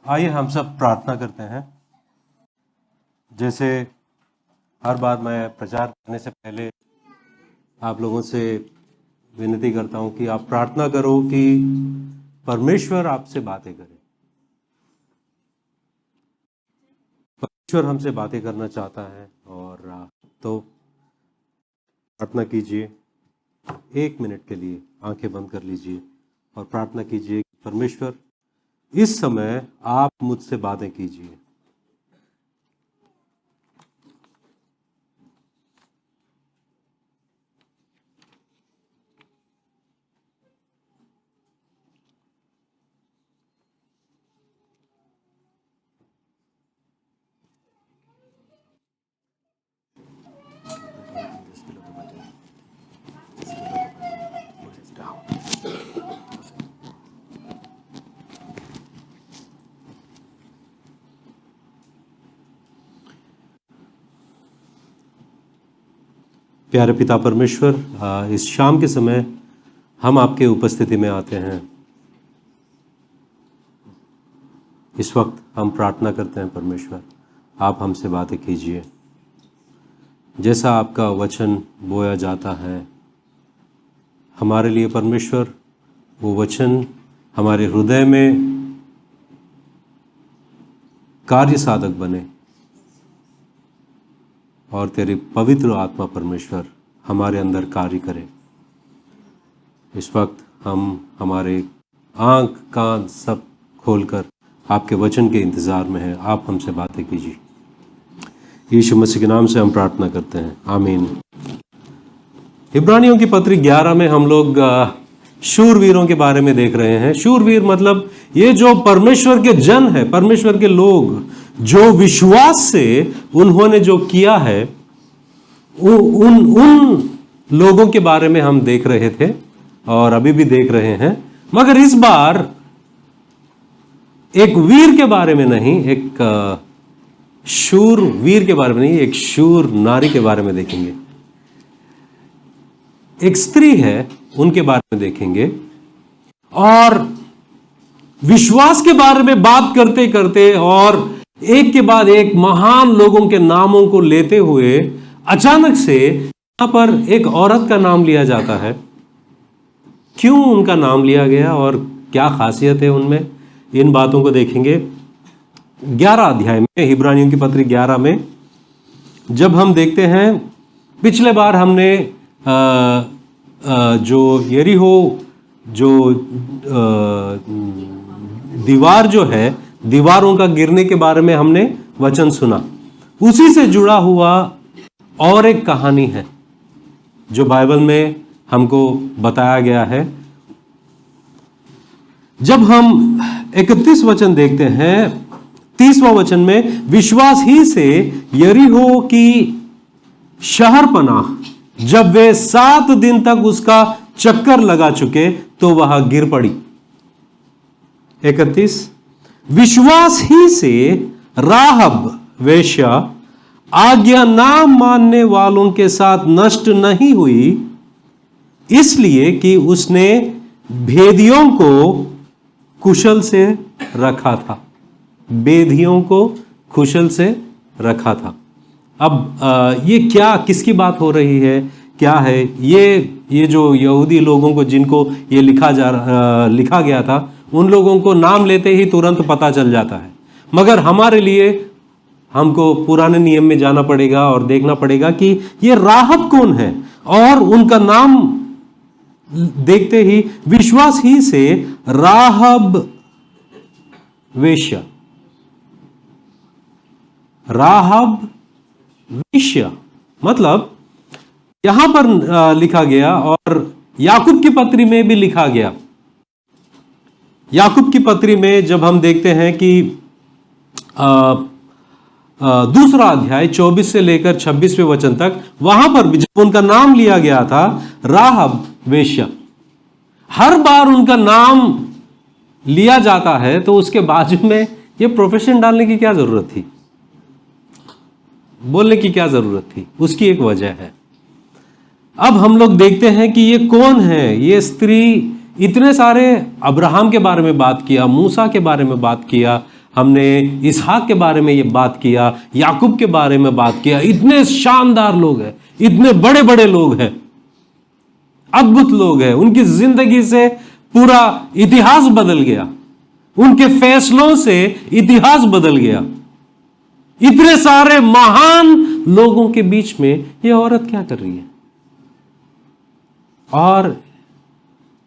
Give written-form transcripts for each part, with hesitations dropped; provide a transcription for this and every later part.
आइए हम सब प्रार्थना करते हैं। जैसे हर बार मैं प्रचार करने से पहले आप लोगों से विनती करता हूं कि आप प्रार्थना करो कि परमेश्वर आपसे बातें करे। परमेश्वर हमसे बातें करना चाहता है और तो प्रार्थना कीजिए। 1 मिनट के लिए आंखें बंद कर लीजिए और प्रार्थना कीजिए कि परमेश्वर इस समय आप मुझसे बातें कीजिए। प्यारे पिता परमेश्वर, इस शाम के समय हम आपके उपस्थिति में आते हैं। इस वक्त हम प्रार्थना करते हैं परमेश्वर, आप हमसे बातें कीजिए। जैसा आपका वचन बोया जाता है हमारे लिए परमेश्वर, वो वचन हमारे हृदय में कार्य साधक बने और तेरी पवित्र आत्मा परमेश्वर हमारे अंदर कार्य करे। इस वक्त हम हमारे आंख कान सब खोलकर आपके वचन के इंतज़ार में हैं। आप हमसे बातें कीजिए। यीशु मसीह के नाम से हम प्रार्थना करते हैं, आमीन। इब्रानियों की पत्री 11 में हम लोग शूरवीरों के बारे में देख रहे हैं। शूरवीर मतलब ये जो परमेश्वर के जन है, परमेश्वर के लोग, जो विश्वास से उन्होंने जो किया है, उन लोगों के बारे में हम देख रहे थे और अभी भी देख रहे हैं। मगर इस बार एक वीर के बारे में नहीं, एक शूर वीर के बारे में नहीं, एक शूर नारी के बारे में देखेंगे। एक स्त्री है, उनके बारे में देखेंगे और विश्वास के बारे में बात करते करते और एक के बाद एक महान लोगों के नामों को लेते हुए अचानक से यहां पर एक औरत का नाम लिया जाता है। क्यों उनका नाम लिया गया और क्या खासियत है उनमें, इन बातों को देखेंगे। 11 अध्याय में, इब्रानियों की पत्री 11 में जब हम देखते हैं, पिछले बार हमने जो यरीहो जो दीवार जो है, दीवारों का गिरने के बारे में हमने वचन सुना। उसी से जुड़ा हुआ और एक कहानी है जो बाइबल में हमको बताया गया है। जब हम 31 वचन देखते हैं, 30वां वचन में, विश्वास ही से यरीहो की शहरपनाह जब वे 7 दिन तक उसका चक्कर लगा चुके तो वह गिर पड़ी। 31, विश्वास ही से राहब वेश्या आज्ञा ना मानने वालों के साथ नष्ट नहीं हुई, इसलिए कि उसने भेदियों को कुशल से रखा था। बेधियों को कुशल से रखा था। अब ये क्या, किसकी बात हो रही है, क्या है ये जो यहूदी लोगों को जिनको ये लिखा गया था, उन लोगों को नाम लेते ही तुरंत पता चल जाता है। मगर हमारे लिए हमको पुराने नियम में जाना पड़ेगा और देखना पड़ेगा कि ये राहब कौन है। और उनका नाम देखते ही विश्वास ही से राहब वेश्या, राहब वेश्या मतलब यहां पर लिखा गया और याकूब की पत्री में भी लिखा गया। याकूब की पत्री में जब हम देखते हैं कि दूसरा अध्याय 24 से लेकर 26वें वचन तक, वहां पर भी जब उनका नाम लिया गया था राहब वेश्या, हर बार उनका नाम लिया जाता है तो उसके बाजू में ये प्रोफेशन डालने की क्या जरूरत थी, बोलने की क्या जरूरत थी, उसकी एक वजह है। अब हम लोग देखते हैं कि ये कौन है ये स्त्री। इतने सारे अब्राहम के बारे में बात किया, मूसा के बारे में बात किया, हमने इसहाक के बारे में ये बात किया, याकूब के बारे में बात किया। इतने शानदार लोग हैं, इतने बड़े बड़े लोग हैं, अद्भुत लोग हैं। उनकी जिंदगी से पूरा इतिहास बदल गया, उनके फैसलों से इतिहास बदल गया। इतने सारे महान लोगों के बीच में ये औरत क्या कर रही है? और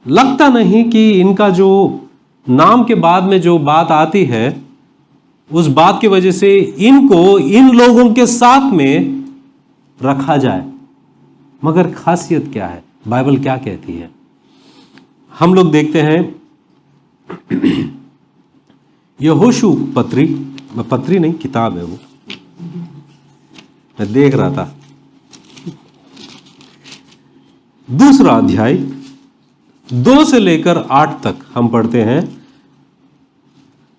लगता नहीं कि इनका जो नाम के बाद में जो बात आती है, उस बात की वजह से इनको इन लोगों के साथ में रखा जाए। मगर खासियत क्या है? बाइबल क्या कहती है? हम लोग देखते हैं यहोशू पत्री नहीं, किताब है वो, मैं देख रहा था, 2 अध्याय 2 से लेकर 8 तक हम पढ़ते हैं।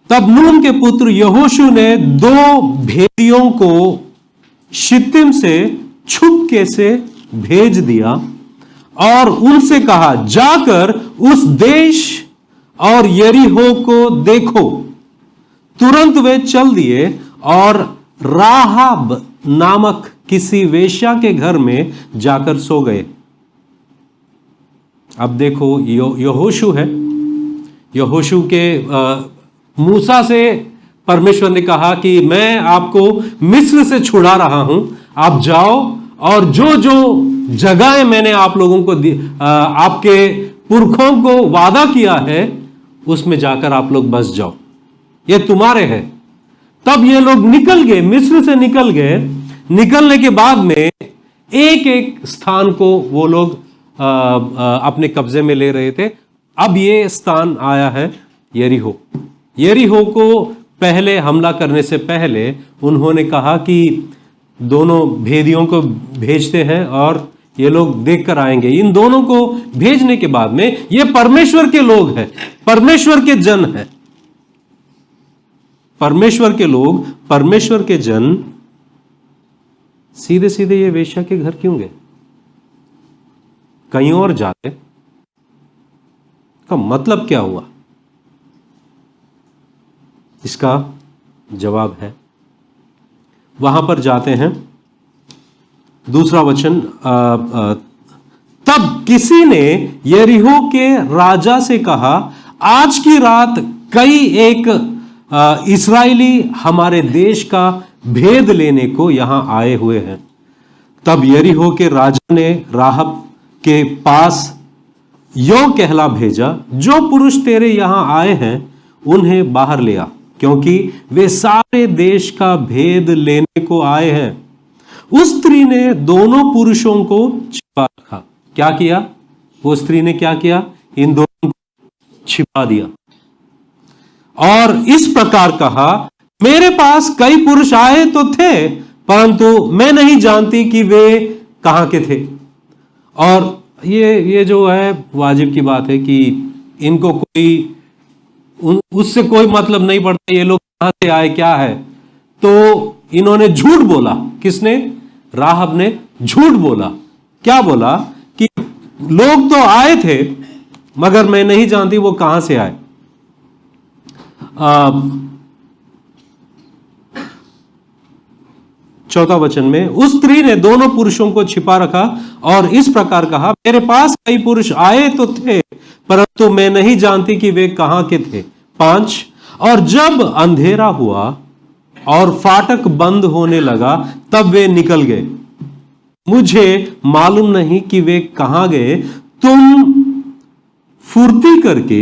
तब नून के पुत्र यहोशू ने 2 भेदियों को शित्तीम से छुपके से भेज दिया और उनसे कहा, जाकर उस देश और यरीहो को देखो। तुरंत वे चल दिए और राहाब नामक किसी वेश्या के घर में जाकर सो गए। अब देखो, यहोशू है, यहोशू के मूसा से परमेश्वर ने कहा कि मैं आपको मिस्र से छुड़ा रहा हूं, आप जाओ और जो जो जगहें मैंने आप लोगों को आपके पुरखों को वादा किया है उसमें जाकर आप लोग बस जाओ, ये तुम्हारे हैं। तब ये लोग निकल गए, मिस्र से निकल गए। निकलने के बाद में एक एक स्थान को वो लोग अपने कब्जे में ले रहे थे। अब ये स्थान आया है यरीहो। यरीहो को पहले हमला करने से पहले उन्होंने कहा कि दोनों भेदियों को भेजते हैं और ये लोग देख कर आएंगे। इन दोनों को भेजने के बाद में ये परमेश्वर के लोग हैं, परमेश्वर के जन हैं, परमेश्वर के लोग, परमेश्वर के जन सीधे सीधे ये वेश्या के घर क्यों गए? कहीं और जाते का मतलब क्या हुआ? इसका जवाब है, वहां पर जाते हैं, 2 वचन। तब किसी ने यरीहो के राजा से कहा, आज की रात कई एक इस्राएली हमारे देश का भेद लेने को यहां आए हुए हैं। तब यरीहो के राजा ने राहब के पास यो कहला भेजा, जो पुरुष तेरे यहां आए हैं उन्हें बाहर ले आ, क्योंकि वे सारे देश का भेद लेने को आए हैं। उस स्त्री ने दोनों पुरुषों को छिपा रखा। क्या किया? वो स्त्री ने क्या किया? इन दोनों को छिपा दिया और इस प्रकार कहा, मेरे पास कई पुरुष आए तो थे, परंतु मैं नहीं जानती कि वे कहां के थे। और ये जो है वाजिब की बात है कि इनको कोई उससे कोई मतलब नहीं पड़ता ये लोग कहां से आए, क्या है। तो इन्होंने झूठ बोला। किसने? राहब ने झूठ बोला। क्या बोला? कि लोग तो आए थे मगर मैं नहीं जानती वो कहां से आए। 4 वचन में, उस स्त्री ने दोनों पुरुषों को छिपा रखा और इस प्रकार कहा, मेरे पास कई पुरुष आए तो थे, परंतु मैं नहीं जानती कि वे कहां के थे। 5, और जब अंधेरा हुआ और फाटक बंद होने लगा तब वे निकल गए। मुझे मालूम नहीं कि वे कहां गए। तुम फुर्ती करके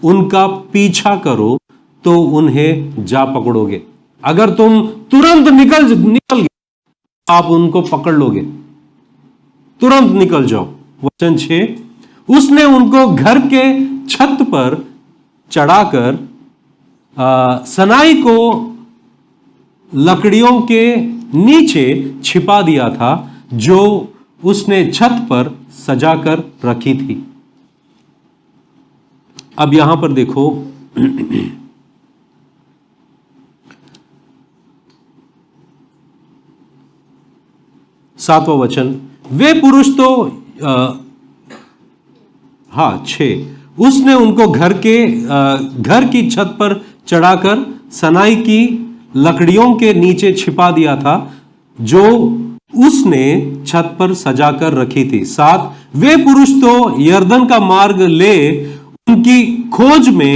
उनका पीछा करो तो उन्हें जा पकड़ोगे। अगर तुम तुरंत निकल गए आप उनको पकड़ लोगे। तुरंत निकल जाओ। वचन 6, उसने उनको घर के छत पर चढ़ाकर सनाई को लकड़ियों के नीचे छिपा दिया था जो उसने छत पर सजाकर रखी थी। अब यहां पर देखो, 7वां वचन, वे पुरुष तो 6, उसने उनको घर की छत पर चढ़ाकर सनाई की लकड़ियों के नीचे छिपा दिया था जो उसने छत पर सजाकर रखी थी। 7 वे पुरुष तो यरदन का मार्ग ले उनकी खोज में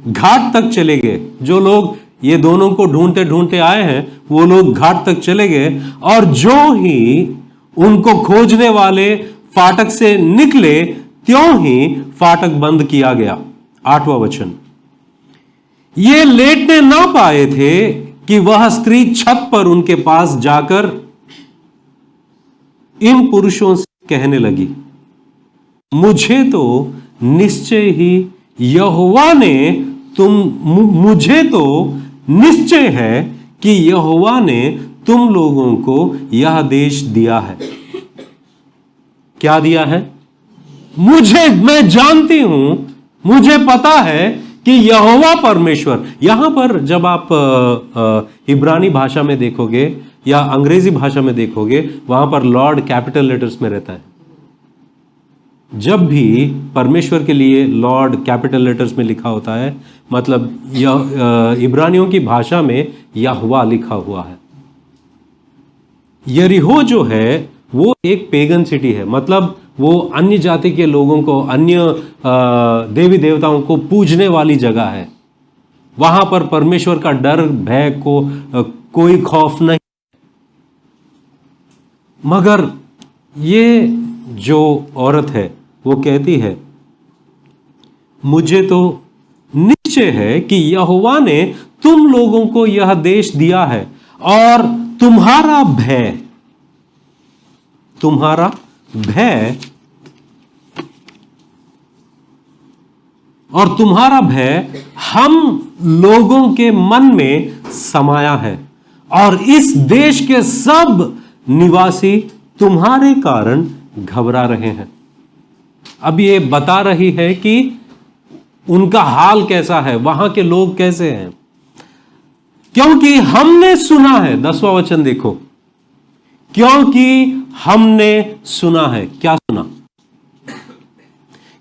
घाट तक चले गए। जो लोग ये दोनों को ढूंढते ढूंढते आए हैं वो लोग घाट तक चले गए, और जो ही उनको खोजने वाले फाटक से निकले त्यों ही फाटक बंद किया गया। 8वां वचन, ये लेटने ना पाए थे कि वह स्त्री छत पर उनके पास जाकर इन पुरुषों से कहने लगी, मुझे तो निश्चय ही यहोवा ने मुझे तो निश्चय है कि यहोवा ने तुम लोगों को यह देश दिया है। क्या दिया है? मैं जानती हूं, मुझे पता है कि यहोवा परमेश्वर। यहां पर जब आप इब्रानी भाषा में देखोगे या अंग्रेजी भाषा में देखोगे, वहां पर लॉर्ड कैपिटल लेटर्स में रहता है। जब भी परमेश्वर के लिए लॉर्ड कैपिटल लेटर्स में लिखा होता है, मतलब इब्रानियों की भाषा में यहोवा लिखा हुआ है। यरीहो जो है वो एक पेगन सिटी है, मतलब वो अन्य जाति के लोगों को, अन्य देवी देवताओं को पूजने वाली जगह है। वहां पर परमेश्वर का डर भय को कोई खौफ नहीं। मगर ये जो औरत है वो कहती है, मुझे तो निश्चय है कि यहोवा ने तुम लोगों को यह देश दिया है, और तुम्हारा भय हम लोगों के मन में समाया है, और इस देश के सब निवासी तुम्हारे कारण घबरा रहे हैं। अब ये बता रही है कि उनका हाल कैसा है, वहां के लोग कैसे हैं, क्योंकि हमने सुना है। 10वां वचन देखो, क्योंकि हमने सुना है। क्या सुना?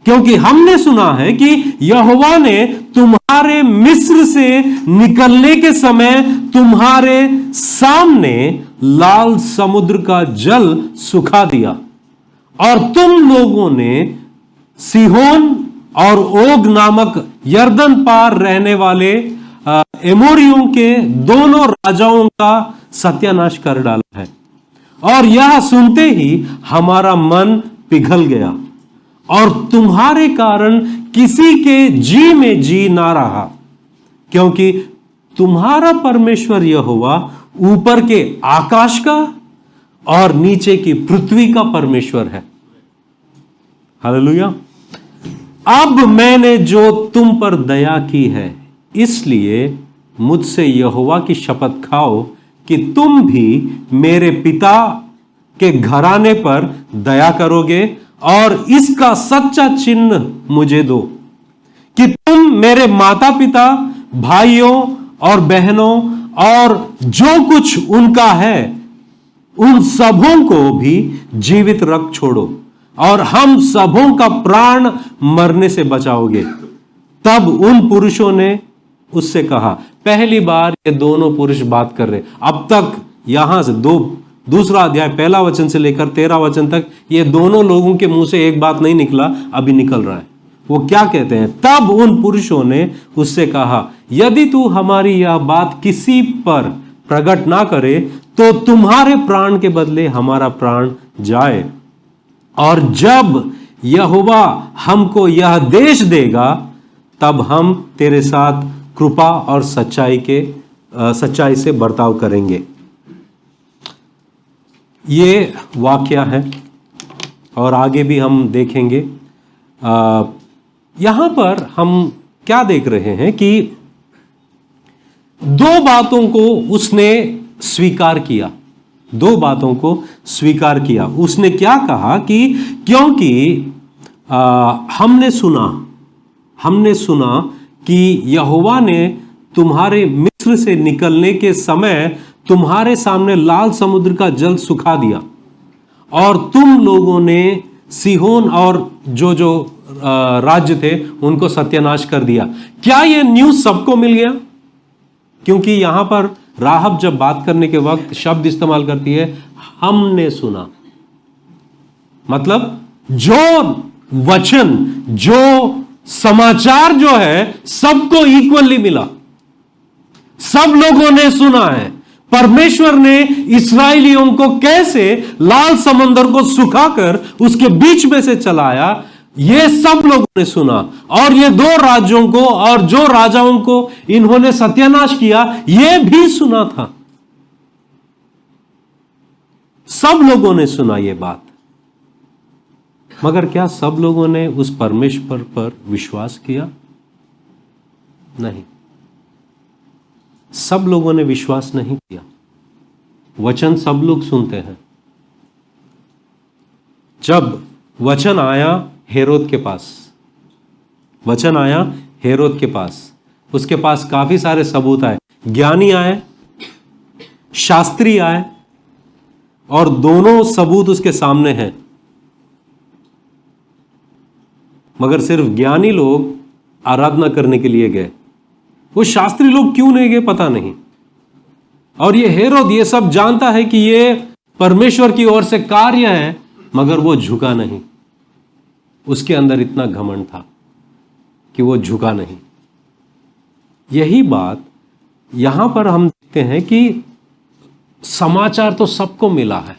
क्योंकि हमने सुना है कि यहोवा ने तुम्हारे मिस्र से निकलने के समय तुम्हारे सामने लाल समुद्र का जल सुखा दिया, और तुम लोगों ने सीहोन और ओग नामक यरदन पार रहने वाले एमोरियों के दोनों राजाओं का सत्यानाश कर डाला है। और यह सुनते ही हमारा मन पिघल गया, और तुम्हारे कारण किसी के जी में जी ना रहा, क्योंकि तुम्हारा परमेश्वर यहोवा ऊपर के आकाश का और नीचे की पृथ्वी का परमेश्वर है। हालेलुया। अब मैंने जो तुम पर दया की है, इसलिए मुझसे यहोवा की शपथ खाओ कि तुम भी मेरे पिता के घराने पर दया करोगे, और इसका सच्चा चिन्ह मुझे दो कि तुम मेरे माता पिता, भाइयों और बहनों और जो कुछ उनका है, उन सबों को भी जीवित रख छोड़ो, और हम सबों का प्राण मरने से बचाओगे। तब उन पुरुषों ने उससे कहा। पहली बार ये दोनों पुरुष बात कर रहे। अब तक यहां से दूसरा अध्याय 1 वचन से लेकर 13 वचन तक ये दोनों लोगों के मुंह से एक बात नहीं निकला, अभी निकल रहा है। वो क्या कहते हैं? तब उन पुरुषों ने उससे कहा, यदि तू हमारी यह बात किसी पर प्रकट ना करे तो तुम्हारे प्राण के बदले हमारा प्राण जाए, और जब यहोवा हमको यह देश देगा तब हम तेरे साथ कृपा और सच्चाई से बर्ताव करेंगे। ये वाक्य है और आगे भी हम देखेंगे। यहां पर हम क्या देख रहे हैं कि दो बातों को उसने स्वीकार किया। दो बातों को स्वीकार किया। उसने क्या कहा कि क्योंकि हमने सुना कि यहोवा ने तुम्हारे मिस्र से निकलने के समय तुम्हारे सामने लाल समुद्र का जल सुखा दिया, और तुम लोगों ने सीहोन और जो राज्य थे उनको सत्यानाश कर दिया। क्या यह न्यूज़ सबको मिल गया? क्योंकि यहां पर राहब जब बात करने के वक्त शब्द इस्तेमाल करती है, हमने सुना, मतलब जो वचन, जो समाचार जो है सबको इक्वली मिला, सब लोगों ने सुना है। परमेश्वर ने इस्राएलियों को कैसे लाल समंदर को सुखाकर उसके बीच में से चलाया, यह सब लोगों ने सुना। और ये दो राज्यों को और जो राजाओं को इन्होंने सत्यानाश किया, यह भी सुना था। सब लोगों ने सुना यह बात। मगर क्या सब लोगों ने उस परमेश्वर पर विश्वास किया? नहीं, सब लोगों ने विश्वास नहीं किया। वचन सब लोग सुनते हैं। जब वचन आया हेरोद के पास, वचन आया हेरोद के पास, उसके पास काफी सारे सबूत आए, ज्ञानी आए, शास्त्री आए, और दोनों सबूत उसके सामने हैं। मगर सिर्फ ज्ञानी लोग आराधना करने के लिए गए, वो शास्त्री लोग क्यों नहीं गए पता नहीं। और ये हेरोद ये सब जानता है कि ये परमेश्वर की ओर से कार्य है, मगर वो झुका नहीं। उसके अंदर इतना घमंड था कि वो झुका नहीं। यही बात यहां पर हम देखते हैं कि समाचार तो सबको मिला है,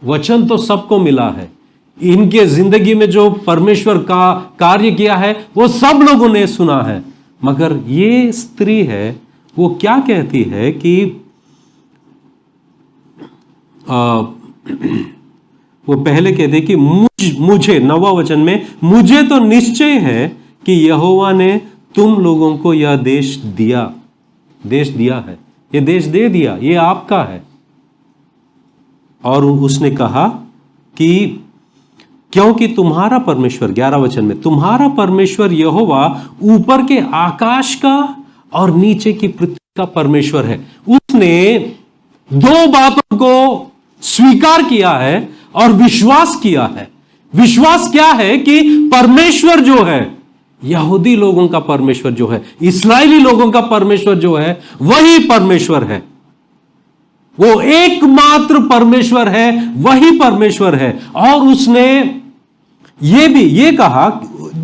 वचन तो सबको मिला है, इनके जिंदगी में जो परमेश्वर का कार्य किया है वो सब लोगों ने सुना है। मगर ये स्त्री है, वो क्या कहती है कि वो पहले कहते कि मुझे 9वां वचन में, मुझे तो निश्चय है कि यहोवा ने तुम लोगों को यह देश दिया है, ये देश दे दिया, ये आपका है। और उसने कहा कि क्योंकि तुम्हारा परमेश्वर, 11 वचन में, तुम्हारा परमेश्वर यहोवा ऊपर के आकाश का और नीचे की पृथ्वी का परमेश्वर है। उसने दो बातों को स्वीकार किया है और विश्वास किया है। विश्वास क्या है कि परमेश्वर जो है, यहूदी लोगों का परमेश्वर जो है, इस्राएली लोगों का परमेश्वर जो है, वही परमेश्वर है। वो एकमात्र परमेश्वर है, वही परमेश्वर है। और उसने ये कहा,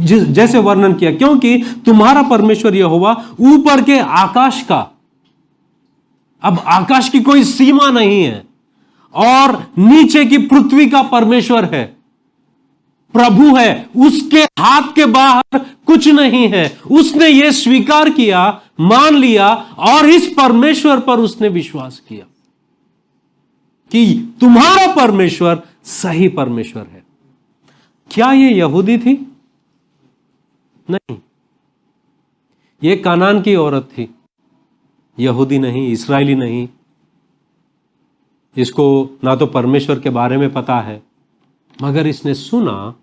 जैसे वर्णन किया, क्योंकि तुम्हारा परमेश्वर यहोवा ऊपर के आकाश का, अब आकाश की कोई सीमा नहीं है, और नीचे की पृथ्वी का परमेश्वर है, प्रभु है, उसके हाथ के बाहर कुछ नहीं है। उसने यह स्वीकार किया, मान लिया, और इस परमेश्वर पर उसने विश्वास किया कि तुम्हारा परमेश्वर सही परमेश्वर है। क्या ये यहूदी थी? नहीं, ये कनान की औरत थी, यहूदी नहीं, इस्राएली नहीं। इसको ना तो परमेश्वर के बारे में पता है, मगर इसने सुना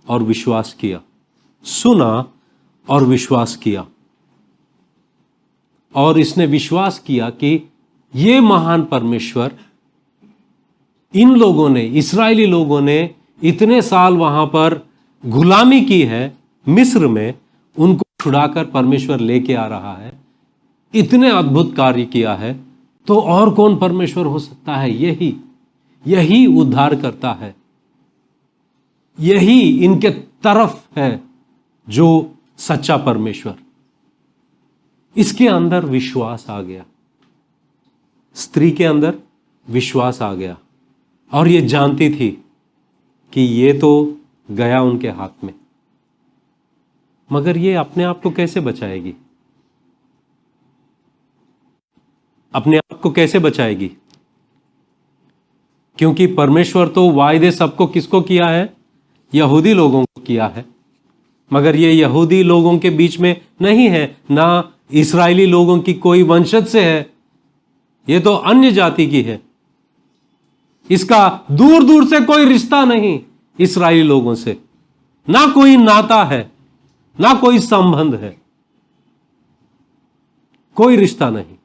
और विश्वास किया, सुना और विश्वास किया। और इसने विश्वास किया कि ये महान परमेश्वर, इन लोगों ने, इस्राएली लोगों ने इतने साल वहां पर गुलामी की है मिस्र में, उनको छुड़ाकर परमेश्वर लेके आ रहा है, इतने अद्भुत कार्य किया है, तो और कौन परमेश्वर हो सकता है? यही उद्धार करता है, यही इनके तरफ है जो सच्चा परमेश्वर। इसके अंदर विश्वास आ गया, स्त्री के अंदर विश्वास आ गया, और ये जानती थी कि ये तो गया उनके हाथ में, मगर ये अपने आप को कैसे बचाएगी? अपने आप को कैसे बचाएगी? क्योंकि परमेश्वर तो वायदे सबको किसको किया है? यहूदी लोगों को किया है। मगर ये यहूदी लोगों के बीच में नहीं है, ना इस्राएली लोगों की कोई वंशज से है, ये तो अन्य जाति की है। इसका दूर दूर से कोई रिश्ता नहीं इस्राएली लोगों से, ना कोई नाता है, ना कोई संबंध है, कोई रिश्ता नहीं।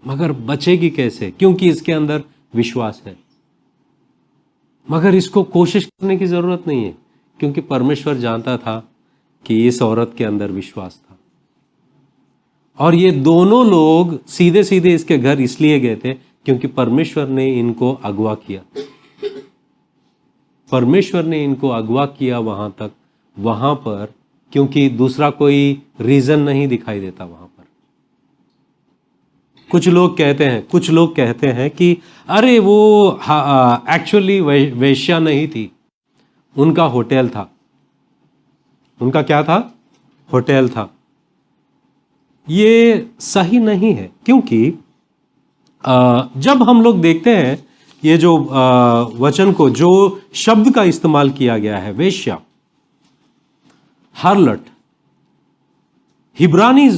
मगर बचेगी कैसे? क्योंकि इसके अंदर विश्वास है। मगर इसको कोशिश करने की जरूरत नहीं है, क्योंकि परमेश्वर जानता था कि इस औरत के अंदर विश्वास था। और ये दोनों लोग सीधे सीधे इसके घर इसलिए गए थे क्योंकि परमेश्वर ने इनको अगवा किया। परमेश्वर ने इनको अगवा किया वहां तक, वहां पर, क्योंकि दूसरा कोई रीजन नहीं दिखाई देता वहां पर। कुछ लोग कहते हैं कि अरे वो एक्चुअली वेश्या नहीं थी, उनका होटल था। उनका क्या था? होटल था। ये सही नहीं है, क्योंकि जब हम लोग देखते हैं ये जो वचन को, जो शब्द का इस्तेमाल किया गया है वेश्या, हार्लट, हिब्रानी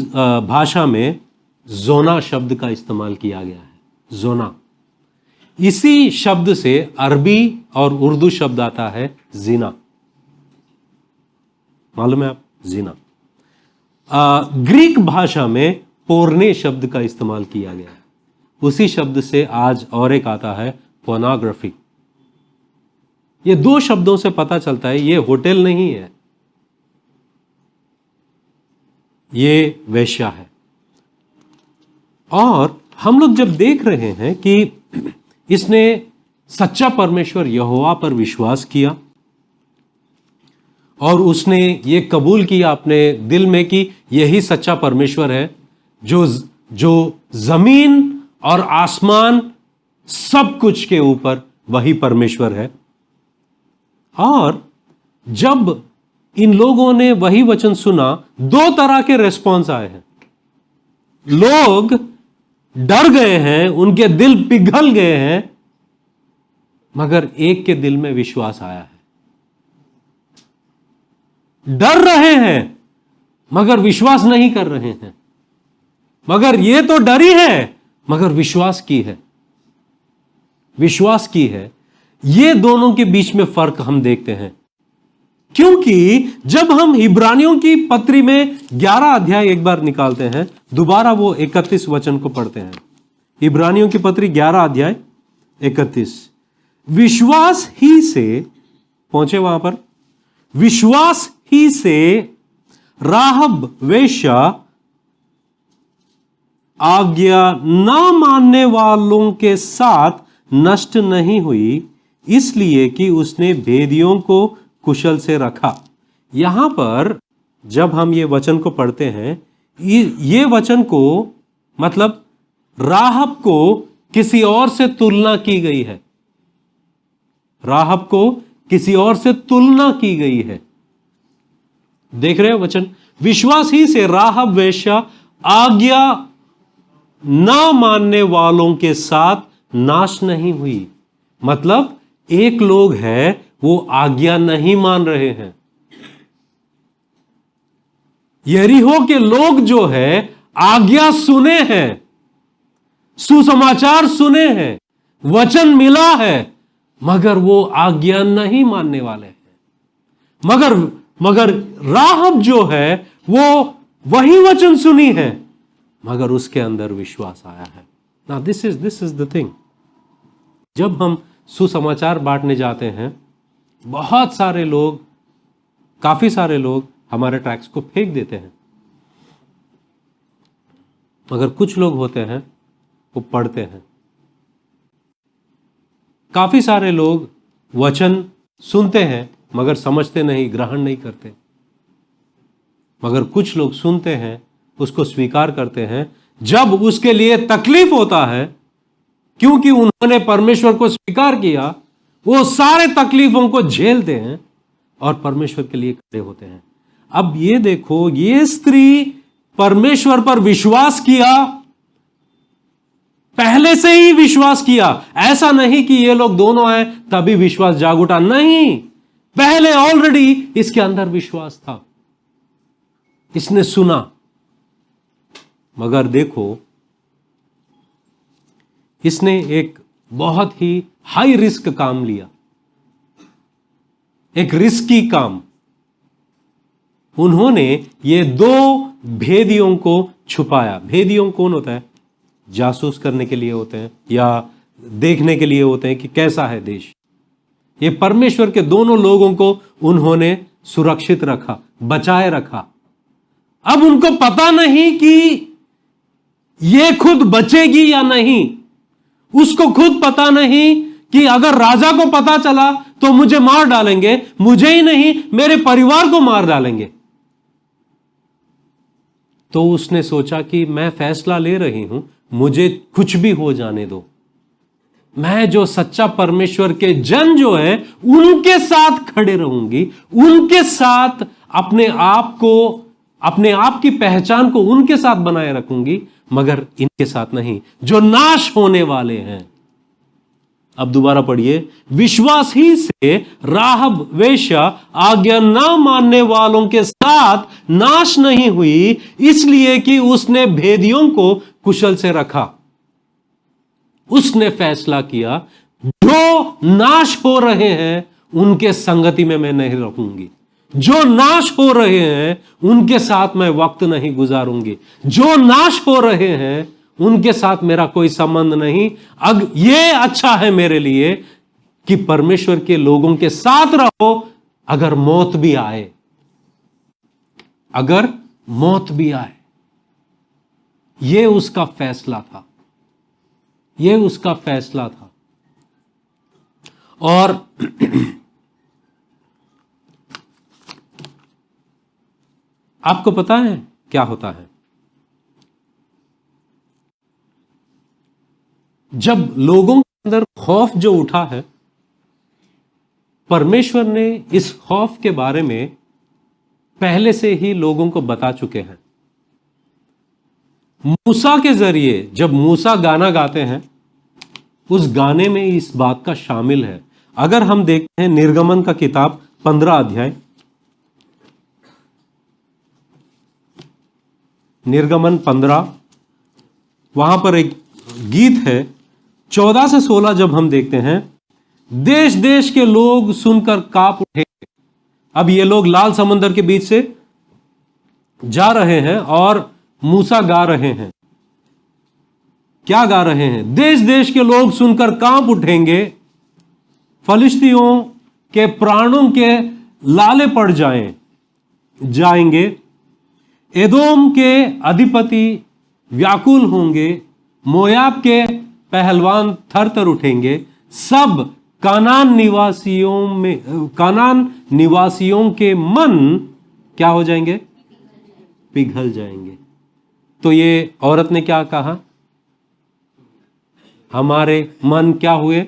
भाषा में जोना शब्द का इस्तेमाल किया गया है। जोना, इसी शब्द से अरबी और उर्दू शब्द आता है जीना। मालूम है आप? जीना। ग्रीक भाषा में पोर्ने शब्द का इस्तेमाल किया गया है। उसी शब्द से आज और एक आता है पोर्नोग्राफी। ये दो शब्दों से पता चलता है ये होटल नहीं है, ये वेश्या है। और हम लोग जब देख रहे हैं कि इसने सच्चा परमेश्वर यहोवा पर विश्वास किया और उसने ये कबूल किया अपने दिल में कि यही सच्चा परमेश्वर है, जो जमीन और आसमान सब कुछ के ऊपर वही परमेश्वर है। और जब इन लोगों ने वही वचन सुना, दो तरह के रेस्पॉन्स आए हैं। लोग डर गए हैं, उनके दिल पिघल गए हैं, मगर एक के दिल में विश्वास आया है। डर रहे हैं मगर विश्वास नहीं कर रहे हैं, मगर ये तो डरी है मगर विश्वास की है, विश्वास की है। ये दोनों के बीच में फर्क हम देखते हैं, क्योंकि जब हम इब्रानियों की पत्री में 11 अध्याय एक बार निकालते हैं, दोबारा वो 31 वचन को पढ़ते हैं। इब्रानियों की पत्री 11 अध्याय 31। विश्वास ही से, पहुंचे वहां पर, विश्वास ही से राहब वेश्या आज्ञा न मानने वालों के साथ नष्ट नहीं हुई, इसलिए कि उसने भेदियों को कुशल से रखा। यहां पर जब हम ये वचन को पढ़ते हैं, ये वचन को मतलब राहब को किसी और से तुलना की गई है। राहब को किसी और से तुलना की गई है। देख रहे हो वचन? विश्वास ही से राहब वेश्या आज्ञा न मानने वालों के साथ नाश नहीं हुई। मतलब एक लोग है वो आज्ञा नहीं मान रहे हैं। यरीहो के लोग जो है आज्ञा सुने हैं, सुसमाचार सुने हैं, वचन मिला है, मगर वो आज्ञा नहीं मानने वाले हैं। मगर राहब जो है वो वही वचन सुनी है, मगर उसके अंदर विश्वास आया है। Now this is the thing. जब हम सुसमाचार बांटने जाते हैं, बहुत सारे लोग, काफी सारे लोग हमारे ट्रैक्स को फेंक देते हैं, मगर कुछ लोग होते हैं वो पढ़ते हैं। काफी सारे लोग वचन सुनते हैं मगर समझते नहीं, ग्रहण नहीं करते। मगर कुछ लोग सुनते हैं, उसको स्वीकार करते हैं, जब उसके लिए तकलीफ होता है, क्योंकि उन्होंने परमेश्वर को स्वीकार किया, वो सारे तकलीफों को झेलते हैं और परमेश्वर के लिए खड़े होते हैं। अब ये देखो, ये स्त्री परमेश्वर पर विश्वास किया, पहले से ही विश्वास किया। ऐसा नहीं कि ये लोग दोनों आए तभी विश्वास जाग उठा, नहीं, पहले ऑलरेडी इसके अंदर विश्वास था, इसने सुना। मगर देखो, इसने एक बहुत ही हाई रिस्क काम लिया, एक रिस्की काम। उन्होंने ये दो भेदियों को छुपाया। भेदियों कौन होता है? जासूस करने के लिए होते हैं या देखने के लिए होते हैं कि कैसा है देश। ये परमेश्वर के दोनों लोगों को उन्होंने सुरक्षित रखा, बचाए रखा। अब उनको पता नहीं कि ये खुद बचेगी या नहीं, उसको खुद पता नहीं कि अगर राजा को पता चला तो मुझे मार डालेंगे, मुझे ही नहीं मेरे परिवार को मार डालेंगे। तो उसने सोचा कि मैं फैसला ले रही हूं, मुझे कुछ भी हो जाने दो, मैं जो सच्चा परमेश्वर के जन जो है उनके साथ खड़े रहूंगी, उनके साथ अपने आप की पहचान को उनके साथ बनाए रखूंगी, मगर इनके साथ नहीं जो नाश होने वाले हैं। अब दोबारा पढ़िए, विश्वास ही से राहब वेश्या आज्ञा ना मानने वालों के साथ नाश नहीं हुई, इसलिए कि उसने भेदियों को कुशल से रखा। उसने फैसला किया जो नाश हो रहे हैं उनके संगति में मैं नहीं रहूंगी, जो नाश हो रहे हैं उनके साथ मैं वक्त नहीं गुजारूंगी, जो नाश हो रहे हैं उनके साथ मेरा कोई संबंध नहीं। अब यह अच्छा है मेरे लिए कि परमेश्वर के लोगों के साथ रहो, अगर मौत भी आए, अगर मौत भी आए। यह उसका फैसला था, यह उसका फैसला था। और आपको पता है क्या होता है, जब लोगों के अंदर खौफ जो उठा है, परमेश्वर ने इस खौफ के बारे में पहले से ही लोगों को बता चुके हैं। मूसा के जरिए जब मूसा गाना गाते हैं, उस गाने में इस बात का शामिल है। अगर हम देखते हैं निर्गमन का किताब 15 अध्याय, निर्गमन 15, वहां पर एक गीत है 14 से 16। जब हम देखते हैं, देश देश के लोग सुनकर कांप उठे। अब ये लोग लाल समुद्र के बीच से जा रहे हैं और मूसा गा रहे हैं। क्या गा रहे हैं? देश देश के लोग सुनकर कांप उठेंगे, फलिश्तियों के प्राणों के लाले पड़ जाएंगे, एदोम के अधिपति व्याकुल होंगे, मोयाब के पहलवान थर-थर उठेंगे, सब कानान निवासियों के मन क्या हो जाएंगे? पिघल जाएंगे। तो ये औरत ने क्या कहा? हमारे मन क्या हुए?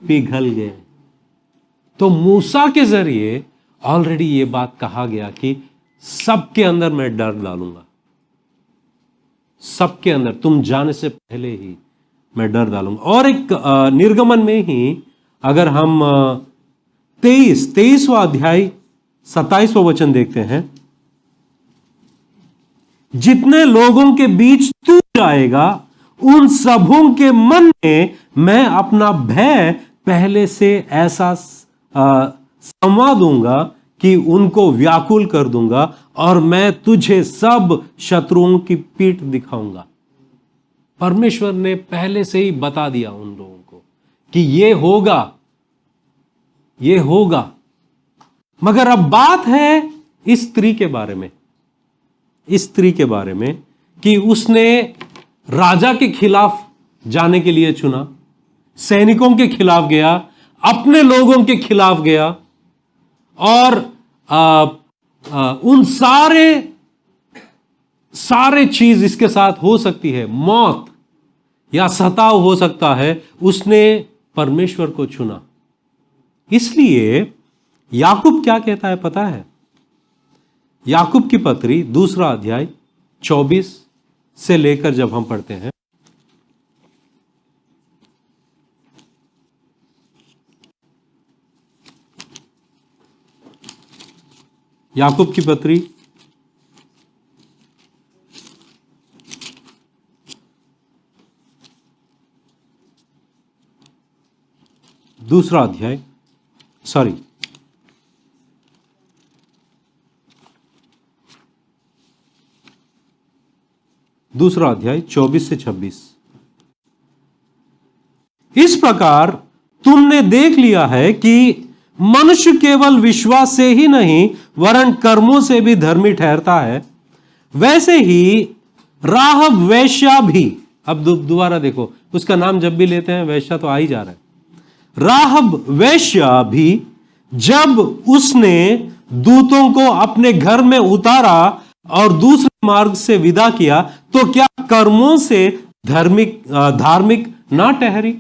पिघल गए। तो मूसा के जरिए ऑलरेडी ये बात कहा गया कि सबके अंदर मैं डर डालूंगा, सबके अंदर, तुम जाने से पहले ही मैं डर डालूंगा। और एक निर्गमन में ही अगर हम 23वां अध्याय 27वां वचन देखते हैं, जितने लोगों के बीच तू जाएगा उन सबों के मन में मैं अपना भय पहले से ऐसा संवा दूंगा कि उनको व्याकुल कर दूंगा, और मैं तुझे सब शत्रुओं की पीठ दिखाऊंगा। परमेश्वर ने पहले से ही बता दिया उन लोगों को कि ये होगा, ये होगा। मगर अब बात है इस स्त्री के बारे में, इस स्त्री के बारे में कि उसने राजा के खिलाफ जाने के लिए चुना, सैनिकों के खिलाफ गया, अपने लोगों के खिलाफ गया, और उन सारे चीज इसके साथ हो सकती है, मौत या सताव हो सकता है, उसने परमेश्वर को चुना। इसलिए याकूब क्या कहता है पता है? याकूब की पत्री 2 अध्याय 24 से लेकर जब हम पढ़ते हैं, याकूब की पत्री 2 अध्याय 24 से 26। इस प्रकार तुमने देख लिया है कि मनुष्य केवल विश्वास से ही नहीं वरन कर्मों से भी धर्मी ठहरता है। वैसे ही राहब वेश्या भी, अब दोबारा देखो, उसका नाम जब भी लेते हैं वेश्या तो आ ही जा रहा है। राहब वेश्या भी जब उसने दूतों को अपने घर में उतारा और दूसरे मार्ग से विदा किया तो क्या कर्मों से धार्मिक ना ठहरी?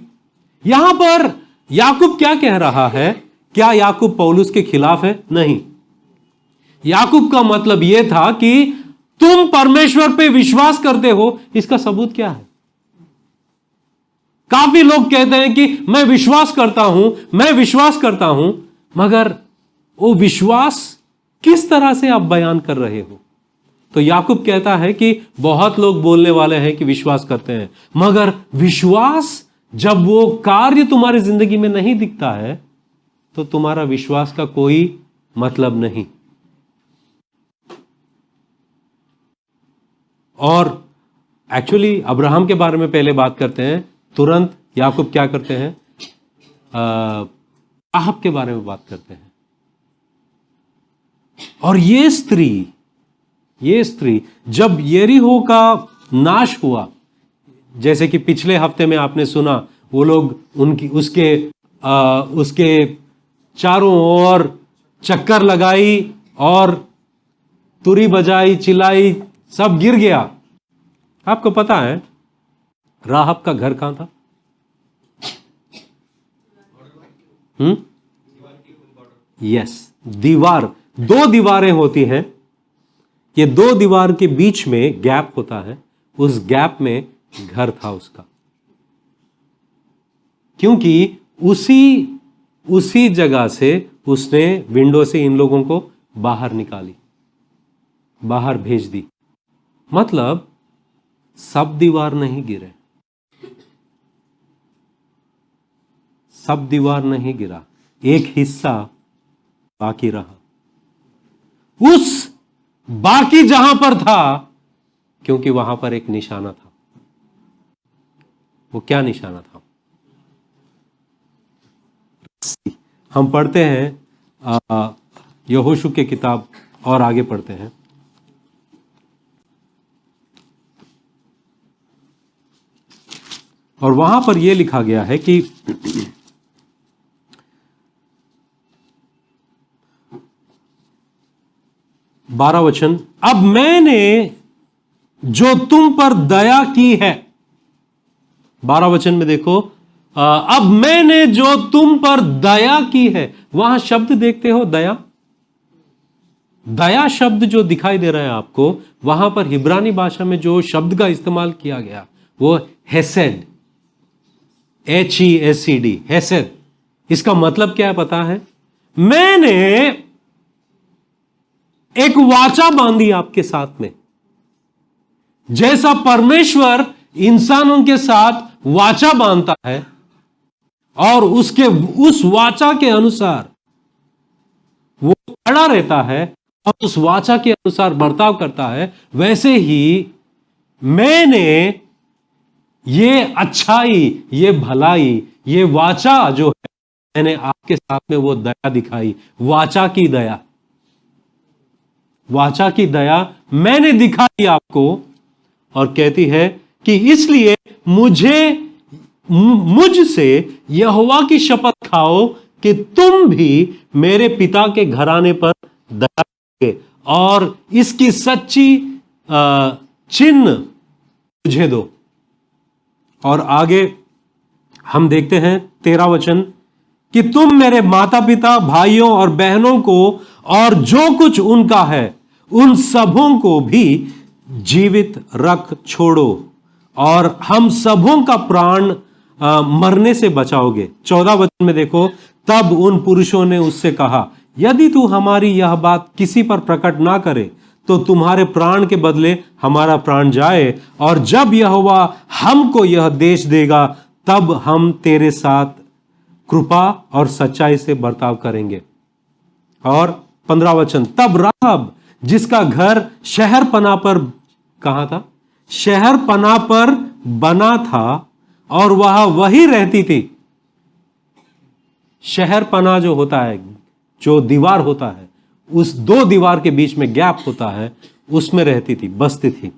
यहां पर याकूब क्या कह रहा है? क्या याकूब पौलुस के खिलाफ है? नहीं। याकूब का मतलब यह था कि तुम परमेश्वर पे विश्वास करते हो, इसका सबूत क्या है? काफी लोग कहते हैं कि मैं विश्वास करता हूं, मगर वो विश्वास किस तरह से आप बयान कर रहे हो? तो याकूब कहता है कि बहुत लोग बोलने वाले हैं कि विश्वास करते हैं, मगर विश्वास जब वो कार्य तुम्हारी जिंदगी में नहीं दिखता है तो तुम्हारा विश्वास का कोई मतलब नहीं। और एक्चुअली अब्राहम के बारे में पहले बात करते हैं, तुरंत याकूब क्या करते हैं? राहब के बारे में बात करते हैं। और ये स्त्री जब यरीहो का नाश हुआ, जैसे कि पिछले हफ्ते में आपने सुना, वो लोग उसके चारों ओर चक्कर लगाई और तुरी बजाई, चिल्लाई, सब गिर गया। आपको पता है राहब का घर कहां था? यस, दीवार, 2 दीवारें होती हैं, ये 2 दीवार के बीच में गैप होता है, उस गैप में घर था उसका, क्योंकि उसी जगह से उसने विंडो से इन लोगों को बाहर निकाली, बाहर भेज दी। मतलब सब दीवार नहीं गिरे, सब दीवार नहीं गिरा, एक हिस्सा बाकी रहा। उस बाकी जहां पर था, क्योंकि वहां पर एक निशाना था। वो क्या निशाना था? हम पढ़ते हैं यहोशू के किताब और आगे पढ़ते हैं। और वहां पर यह लिखा गया है कि 12 वचन, अब मैंने जो तुम पर दया की है, 12 वचन में देखो, अब मैंने जो तुम पर दया की है। वहां शब्द देखते हो, दया, दया शब्द जो दिखाई दे रहा है आपको, वहां पर हिब्रानी भाषा में जो शब्द का इस्तेमाल किया गया वो हेसेड, HESED, हेसेड। इसका मतलब क्या है पता है? मैंने एक वाचा बांधी आपके साथ में, जैसा परमेश्वर इंसानों के साथ वाचा बांधता है और उस वाचा के अनुसार वो खड़ा रहता है और उस वाचा के अनुसार बर्ताव करता है, वैसे ही मैंने ये अच्छाई, ये भलाई, ये वाचा जो है, मैंने आपके साथ में वो दया दिखाई। वाचा की दया, वाचा की दया मैंने दिखाई आपको। और कहती है कि इसलिए मुझसे यहोवा की शपथ खाओ कि तुम भी मेरे पिता के घराने पर दया करोगे और इसकी सच्ची चिन्ह मुझे दो। और आगे हम देखते हैं 13 वचन, कि तुम मेरे माता पिता, भाइयों और बहनों को और जो कुछ उनका है उन सबों को भी जीवित रख छोड़ो और हम सबों का प्राण मरने से बचाओगे। 14 वचन में देखो, तब उन पुरुषों ने उससे कहा, यदि तू हमारी यह बात किसी पर प्रकट ना करे तो तुम्हारे प्राण के बदले हमारा प्राण जाए, और जब यहोवा हमको यह देश देगा तब हम तेरे साथ कृपा और सच्चाई से बर्ताव करेंगे। और 15 वचन, तब राहब जिसका घर शहरपनाह पर, कहां था? शहरपनाह पर बना था और वह वही रहती थी। शहरपनाह जो होता है, जो दीवार होता है, उस 2 दीवार के बीच में गैप होता है, उसमें रहती थी, बसती थी।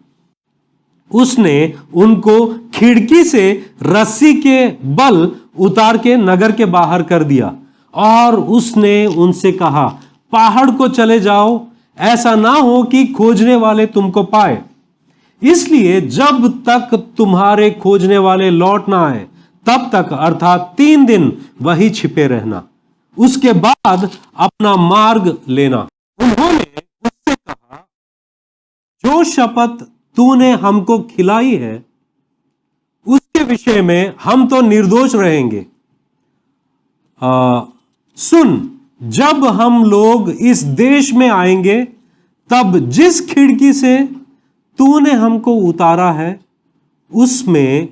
उसने उनको खिड़की से रस्सी के बल उतार के नगर के बाहर कर दिया और उसने उनसे कहा, पहाड़ को चले जाओ, ऐसा ना हो कि खोजने वाले तुमको पाए। इसलिए जब तक तुम्हारे खोजने वाले लौट ना आए तब तक, अर्थात 3 दिन वही छिपे रहना, उसके बाद अपना मार्ग लेना। उन्होंने उससे कहा, जो शपथ तूने हमको खिलाई है उसके विषय में हम तो निर्दोष रहेंगे। सुन, जब हम लोग इस देश में आएंगे तब जिस खिड़की से तूने हमको उतारा है उसमें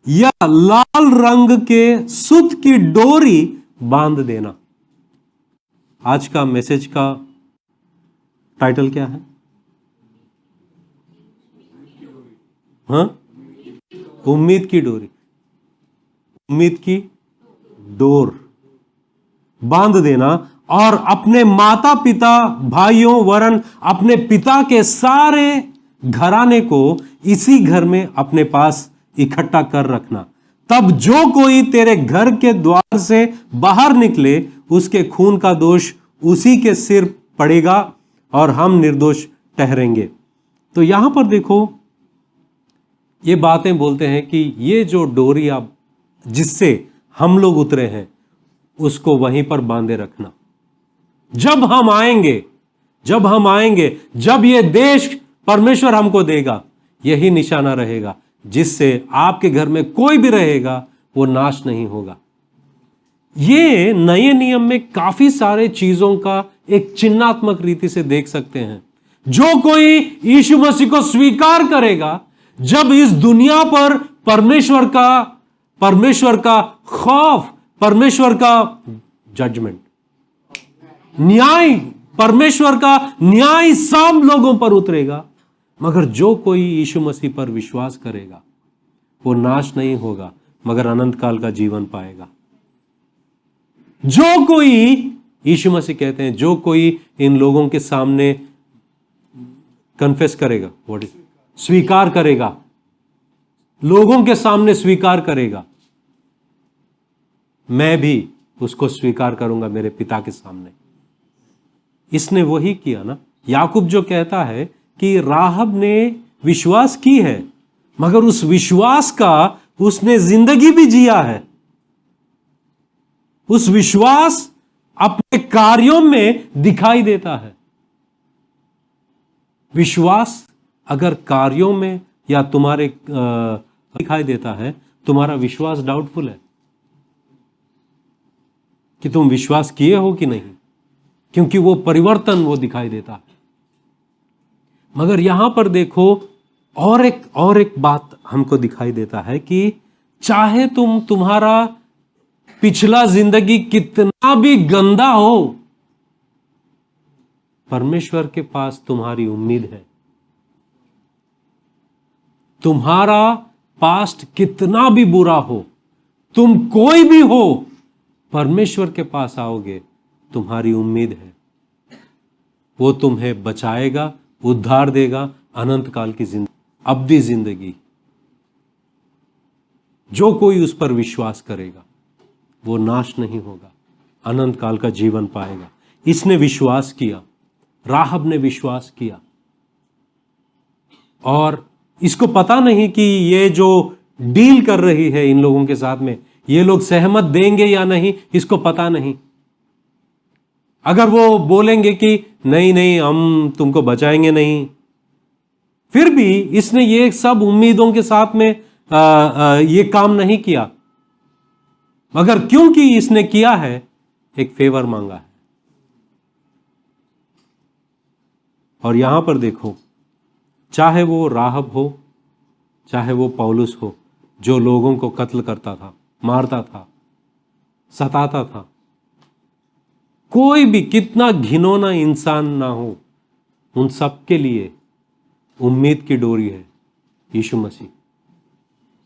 यह लाल रंग के सूत की डोरी बांध देना। आज का मैसेज का टाइटल क्या है? हाँ, उम्मीद की डोरी, उम्मीद की डोर बांध देना और अपने माता पिता, भाइयों वरन अपने पिता के सारे घराने को इसी घर में अपने पास इकट्ठा कर रखना। तब जो कोई तेरे घर के द्वार से बाहर निकले उसके खून का दोष उसी के सिर पड़ेगा और हम निर्दोष ठहरेंगे। तो यहां पर देखो, ये बातें बोलते हैं कि ये जो डोरी आप जिससे हम लोग उतरे हैं उसको वहीं पर बांधे रखना। जब हम आएंगे, जब ये देश परमेश्वर हमको देगा, यही निशाना रहेगा जिससे आपके घर में कोई भी रहेगा वो नाश नहीं होगा। ये नए नियम में काफी सारे चीजों का एक चिन्हात्मक रीति से देख सकते हैं। जो कोई यीशु मसीह को स्वीकार करेगा, जब इस दुनिया पर परमेश्वर का खौफ, परमेश्वर का जजमेंट, न्याय, परमेश्वर का न्याय सब लोगों पर उतरेगा। मगर जो कोई यीशु मसीह पर विश्वास करेगा वो नाश नहीं होगा मगर अनंत काल का जीवन पाएगा। जो कोई, यीशु मसीह कहते हैं, जो कोई इन लोगों के सामने कन्फेस करेगा, स्वीकार करेगा, लोगों के सामने स्वीकार करेगा, मैं भी उसको स्वीकार करूंगा मेरे पिता के सामने। इसने वही किया ना। याकूब जो कहता है कि राहब ने विश्वास की है मगर उस विश्वास का उसने जिंदगी भी जिया है। उस विश्वास अपने कार्यों में दिखाई देता है। विश्वास अगर कार्यों में या तुम्हारे दिखाई देता है, तुम्हारा विश्वास डाउटफुल है कि तुम विश्वास किए हो कि नहीं, क्योंकि वो परिवर्तन वो दिखाई देता है। मगर यहां पर देखो और एक बात हमको दिखाई देता है कि चाहे तुम्हारा पिछला जिंदगी कितना भी गंदा हो, परमेश्वर के पास तुम्हारी उम्मीद है। तुम्हारा पास्ट कितना भी बुरा हो, तुम कोई भी हो, परमेश्वर के पास आओगे, तुम्हारी उम्मीद है। वो तुम्हें बचाएगा, उद्धार देगा, अनंत काल की जिंदगी, अब्दी जिंदगी। जो कोई उस पर विश्वास करेगा वो नाश नहीं होगा, अनंत काल का जीवन पाएगा। इसने विश्वास किया, राहब ने विश्वास किया, और इसको पता नहीं कि ये जो डील कर रही है इन लोगों के साथ में, ये लोग सहमत देंगे या नहीं, इसको पता नहीं। अगर वो बोलेंगे कि नहीं नहीं हम तुमको बचाएंगे नहीं, फिर भी इसने ये सब उम्मीदों के साथ में ये काम नहीं किया। मगर क्योंकि इसने किया है, एक फेवर मांगा है। और यहां पर देखो, चाहे वो राहब हो, चाहे वो पौलुस हो, जो लोगों को कत्ल करता था, मारता था, सताता था, कोई भी कितना घिनौना इंसान ना हो, उन सब के लिए उम्मीद की डोरी है यीशु मसीह।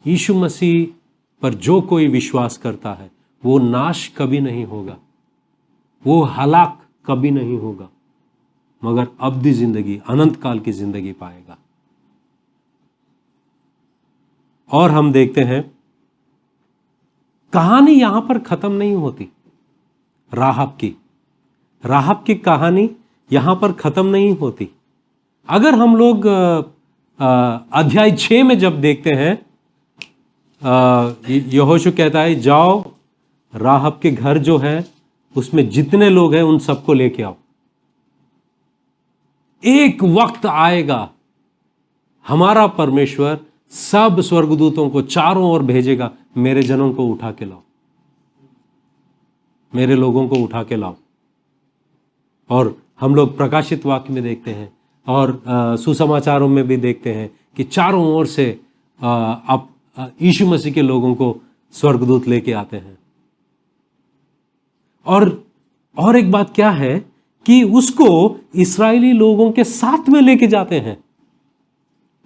यीशु मसीह पर जो कोई विश्वास करता है वो नाश कभी नहीं होगा, वो हलाक कभी नहीं होगा, मगर अब्दी जिंदगी, अनंत काल की जिंदगी पाएगा। और हम देखते हैं कहानी यहां पर खत्म नहीं होती। राहब की कहानी यहां पर खत्म नहीं होती। अगर हम लोग अध्याय 6 में जब देखते हैं, यहोशू कहता है जाओ राहब के घर जो है उसमें जितने लोग हैं उन सबको लेके आओ। एक वक्त आएगा हमारा परमेश्वर सब स्वर्गदूतों को चारों ओर भेजेगा, मेरे जनों को उठा के लाओ, मेरे लोगों को उठा के लाओ। और हम लोग प्रकाशित वाक्य में देखते हैं और सुसमाचारों में भी देखते हैं कि चारों ओर से अब यीशु मसीह के लोगों को स्वर्गदूत लेके आते हैं। और एक बात क्या है कि उसको इस्राएली लोगों के साथ में लेके जाते हैं।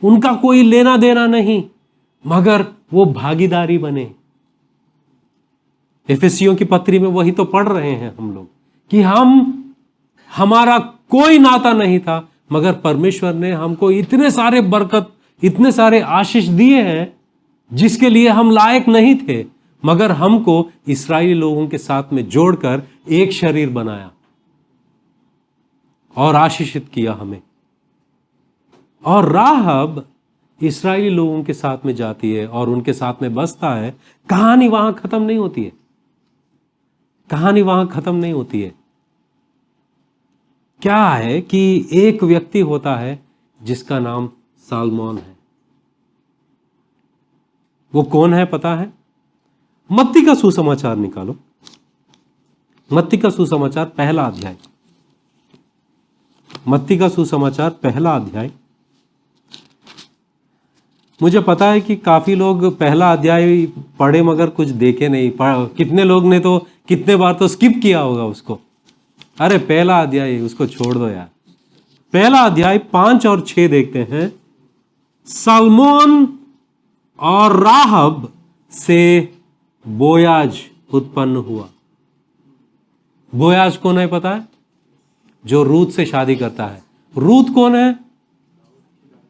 उनका कोई लेना देना नहीं, मगर वो भागीदारी बने। एफेसियों की पत्री में वही तो पढ़ रहे हैं हम लोग कि हमारा कोई नाता नहीं था, मगर परमेश्वर ने हमको इतने सारे बरकत, इतने सारे आशीष दिए हैं जिसके लिए हम लायक नहीं थे, मगर हमको इस्राएली लोगों के साथ में जोड़कर एक शरीर बनाया और आशीषित किया हमें। और राहब इस्राएली लोगों के साथ में जाती है और उनके साथ में बसता है। कहानी वहां खत्म नहीं होती है, कहानी वहां खत्म नहीं होती है। क्या है कि एक व्यक्ति होता है जिसका नाम सालमोन है। वो कौन है पता है? मत्ती का सुसमाचार निकालो, मत्ती का सुसमाचार पहला अध्याय, मत्ती का सुसमाचार पहला अध्याय। मुझे पता है कि काफी लोग पहला अध्याय पढ़े मगर कुछ देखे नहीं। कितने लोग ने तो कितने बार तो स्किप किया होगा उसको। अरे पहला अध्याय उसको छोड़ दो यार। पहला अध्याय 5 और 6 देखते हैं। सलमोन और राहब से बोयाज उत्पन्न हुआ। बोयाज कौन है पता है? जो रूत से शादी करता है। रूत कौन है?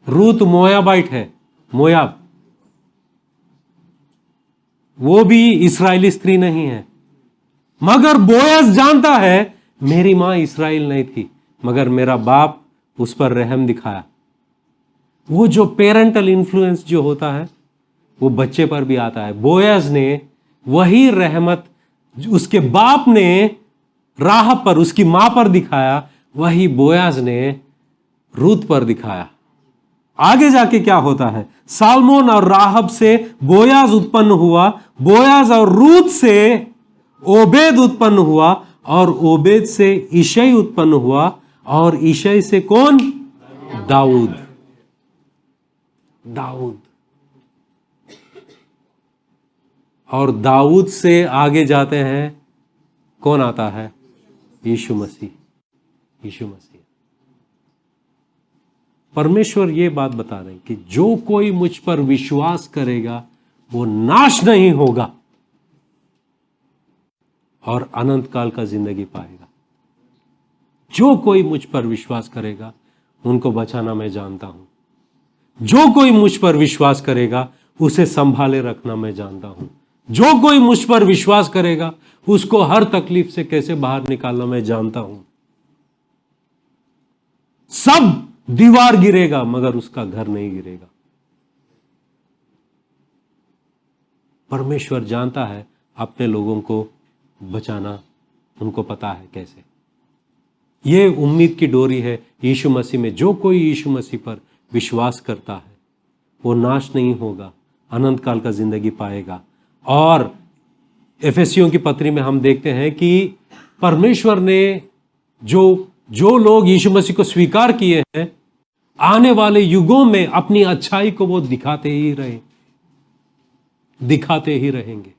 रूत मोयाबाइट है, मोयाब। वो भी इस्राएली स्त्री नहीं है, मगर बोयाज जानता है मेरी मां इस्राएल नहीं थी, मगर मेरा बाप उस पर रहम दिखाया। वो जो पेरेंटल इन्फ्लुएंस जो होता है वो बच्चे पर भी आता है। बोयाज ने वही रहमत उसके बाप ने राहब पर, उसकी मां पर दिखाया, वही बोयाज ने रूत पर दिखाया। आगे जाके क्या होता है? सालमोन और राहब से बोयाज उत्पन्न हुआ, बोयाज और रूत से ओबेद उत्पन्न हुआ, और ओबेद से ईशै उत्पन्न हुआ, और ईशै से कौन? दाऊद। दाऊद। और दाऊद से आगे जाते हैं, कौन आता है? यीशु मसीह। यीशु मसीह। परमेश्वर ये बात बता रहे हैं कि जो कोई मुझ पर विश्वास करेगा वो नाश नहीं होगा और अनंत काल का जिंदगी पाएगा। जो कोई मुझ पर विश्वास करेगा उनको बचाना मैं जानता हूं। जो कोई मुझ पर विश्वास करेगा उसे संभाले रखना मैं जानता हूं। जो कोई मुझ पर विश्वास करेगा उसको हर तकलीफ से कैसे बाहर निकालना मैं जानता हूं। सब दीवार गिरेगा मगर उसका घर नहीं गिरेगा। परमेश्वर जानता है अपने लोगों को बचाना, उनको पता है कैसे। ये उम्मीद की डोरी है यीशु मसीह में। जो कोई यीशु मसीह पर विश्वास करता है वो नाश नहीं होगा, अनंत काल का जिंदगी पाएगा। और एफेसियों की पत्री में हम देखते हैं कि परमेश्वर ने जो लोग यीशु मसीह को स्वीकार किए हैं, आने वाले युगों में अपनी अच्छाई को वो दिखाते ही रहेंगे।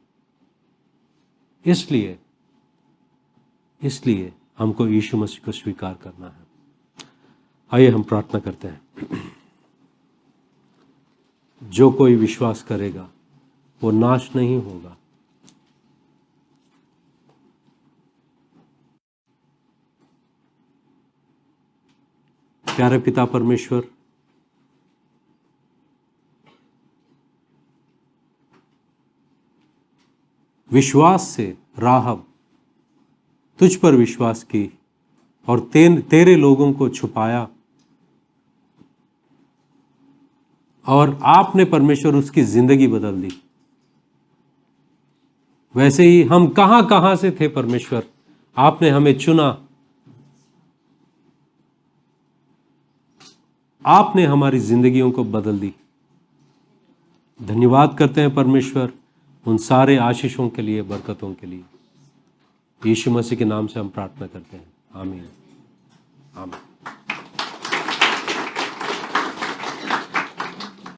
इसलिए हमको यीशु मसीह को स्वीकार करना है। आइए हम प्रार्थना करते हैं। जो कोई विश्वास करेगा वो नाश नहीं होगा। प्यारे पिता परमेश्वर, विश्वास से राहब तुझ पर विश्वास की और तेरे लोगों को छुपाया, और आपने परमेश्वर उसकी जिंदगी बदल दी। वैसे ही हम कहां कहां से थे परमेश्वर, आपने हमें चुना, आपने हमारी जिंदगियों को बदल दी। धन्यवाद करते हैं परमेश्वर उन सारे आशीषों के लिए, बरकतों के लिए। यीशु मसीह के नाम से हम प्रार्थना करते हैं, आमीन आमीन।